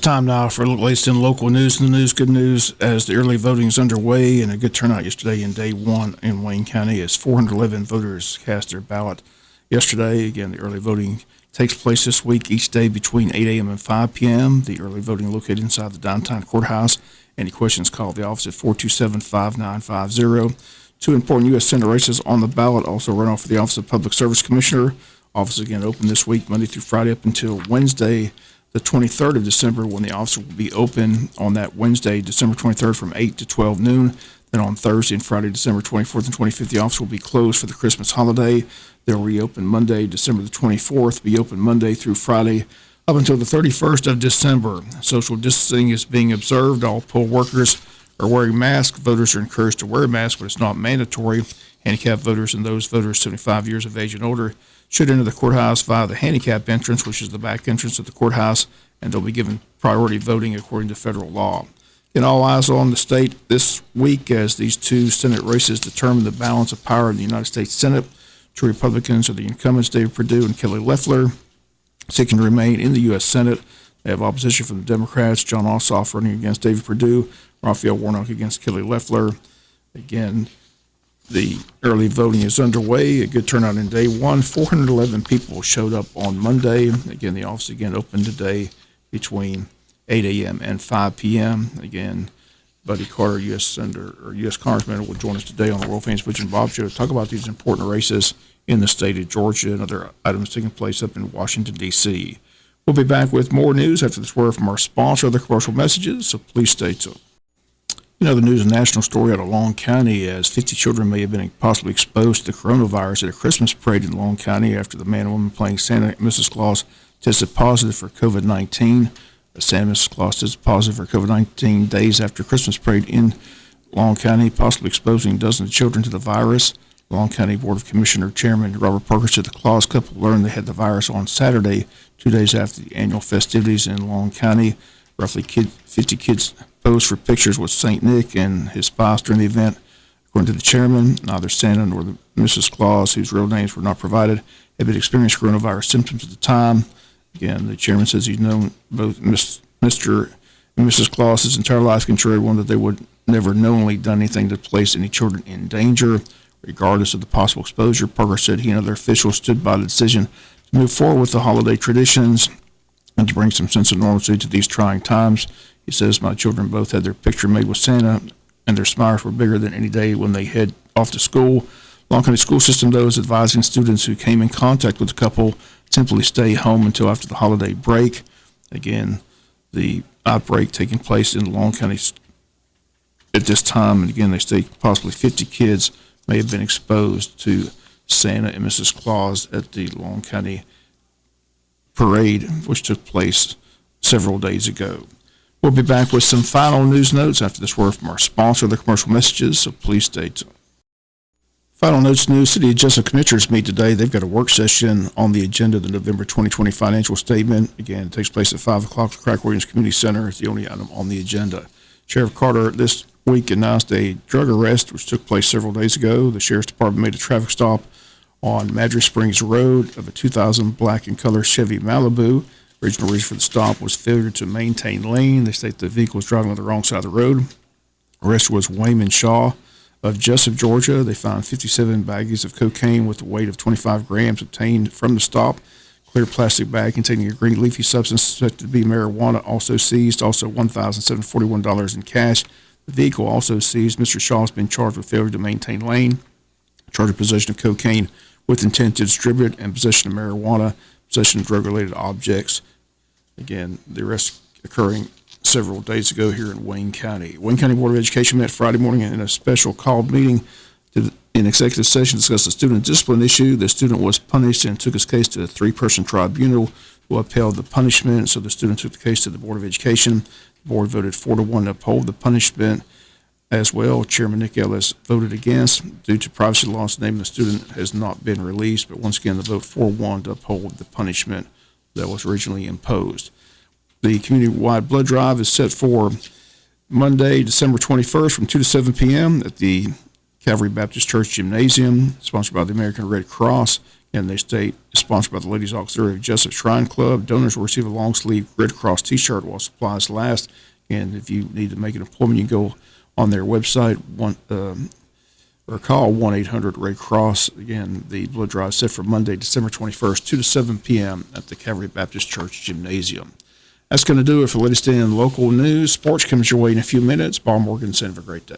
time now for a look latest in local news. In the news, good news as the early voting is underway, and a good turnout yesterday in day one in Wayne County as 411 voters cast their ballot yesterday. Again, the early voting takes place this week each day between 8 a.m. and 5 p.m. The early voting located inside the downtown courthouse. Any questions, call the office at 427-5950. Two important U.S. Senate races on the ballot also run off for the Office of Public Service Commissioner. Office again open this week, Monday through Friday up until Wednesday, the 23rd of December, when the office will be open on that Wednesday, December 23rd from 8 to 12 noon. Then on Thursday and Friday, December 24th and 25th, the office will be closed for the Christmas holiday. They'll reopen Monday, December the 24th, be open Monday through Friday up until the 31st of December. Social distancing is being observed. All poll workers are wearing masks. Voters are encouraged to wear masks, but it's not mandatory. Handicapped voters and those voters 75 years of age and older should enter the courthouse via the handicap entrance, which is the back entrance of the courthouse, and they'll be given priority voting according to federal law. And all eyes on the state this week as these two Senate races determine the balance of power in the United States Senate. Two Republicans are the incumbents, David Perdue and Kelly Loeffler, seeking to remain in the U.S. Senate. They have opposition from the Democrats, John Ossoff running against David Perdue, Raphael Warnock against Kelly Loeffler. Again, the early voting is underway. A good turnout in day one. 411 people showed up on Monday. Again, the office again open today between 8 a.m. and 5 p.m. Again, Buddy Carter, U.S. Senator or U.S. Congressman, will join us today on the World Famous Butch and Bob Show to talk about these important races in the state of Georgia and other items taking place up in Washington, D.C. We'll be back with more news after this word from our sponsor, other commercial messages, so please stay tuned. You know, the news and national story out of Long County as 50 children may have been possibly exposed to the coronavirus at a Christmas parade in Long County after the man and woman playing Santa and Mrs. Claus tested positive for COVID-19. Santa and Mrs. Claus tested positive for COVID-19 days after Christmas parade in Long County, possibly exposing dozens of children to the virus. Long County Board of Commissioner Chairman Robert Parker said the Claus couple learned they had the virus on Saturday, 2 days after the annual festivities in Long County. Roughly 50 kids posed for pictures with St. Nick and his spouse during the event. According to the chairman, neither Santa nor the Mrs. Claus, whose real names were not provided, had been experiencing coronavirus symptoms at the time. Again, the chairman says he's known both Mr. and Mrs. Claus his entire life, contrary to one that they would never knowingly done anything to place any children in danger, regardless of the possible exposure. Parker said he and other officials stood by the decision to move forward with the holiday traditions and to bring some sense of normalcy to these trying times. He says, my children both had their picture made with Santa, and their smiles were bigger than any day when they head off to school. Long County School System, though, is advising students who came in contact with the couple simply stay home until after the holiday break. Again, the outbreak taking place in Long County at this time, and again, they say possibly 50 kids may have been exposed to Santa and Mrs. Claus at the Long County parade, which took place several days ago. We'll be back with some final news notes after this word from our sponsor, the commercial messages, so please stay tuned. Final notes news, City of Jesup Commissioners meet today. They've got a work session on the agenda, the November 2020 financial statement. Again, it takes place at 5 o'clock at the Craig Williams Community Center. It's the only item on the agenda. Sheriff Carter this week announced a drug arrest, which took place several days ago. The Sheriff's Department made a traffic stop on Madras Springs Road of a 2000 black and color Chevy Malibu. Original reason for the stop was failure to maintain lane. They state the vehicle was driving on the wrong side of the road. Arrest was Wayman Shaw of Jesup, Georgia. They found 57 baggies of cocaine with a weight of 25 grams obtained from the stop. Clear plastic bag containing a green leafy substance suspected to be marijuana also seized. Also $1,741 in cash. The vehicle also seized. Mr. Shaw has been charged with failure to maintain lane, charged with possession of cocaine with intent to distribute, and possession of marijuana, possession of drug-related objects. Again, the arrest occurring several days ago here in Wayne County. Wayne County Board of Education met Friday morning in a special called meeting in executive session to discuss a student discipline issue. The student was punished and took his case to a 3-person tribunal who upheld the punishment. So the student took the case to the Board of Education. The board voted 4-1 to uphold the punishment as well. Chairman Nick Ellis voted against. Due to privacy laws, the name of the student has not been released, but once again, the vote 4-1 to uphold the punishment that was originally imposed. The community-wide blood drive is set for Monday, December 21st from 2 to 7 p.m. at the Calvary Baptist Church Gymnasium, sponsored by the American Red Cross. in the state is sponsored by the Ladies Auxiliary Jesup Shrine Club. Donors will receive a long sleeve Red Cross t-shirt while supplies last. And if you need to make an appointment, you can go on their website or call 1-800-RED CROSS. Again, the blood drive is set for Monday, December 21st, 2 to 7 p.m. at the Calvary Baptist Church Gymnasium. That's going to do it for latest in local news. Sports comes your way in a few minutes. Bob Morgan, have a great day.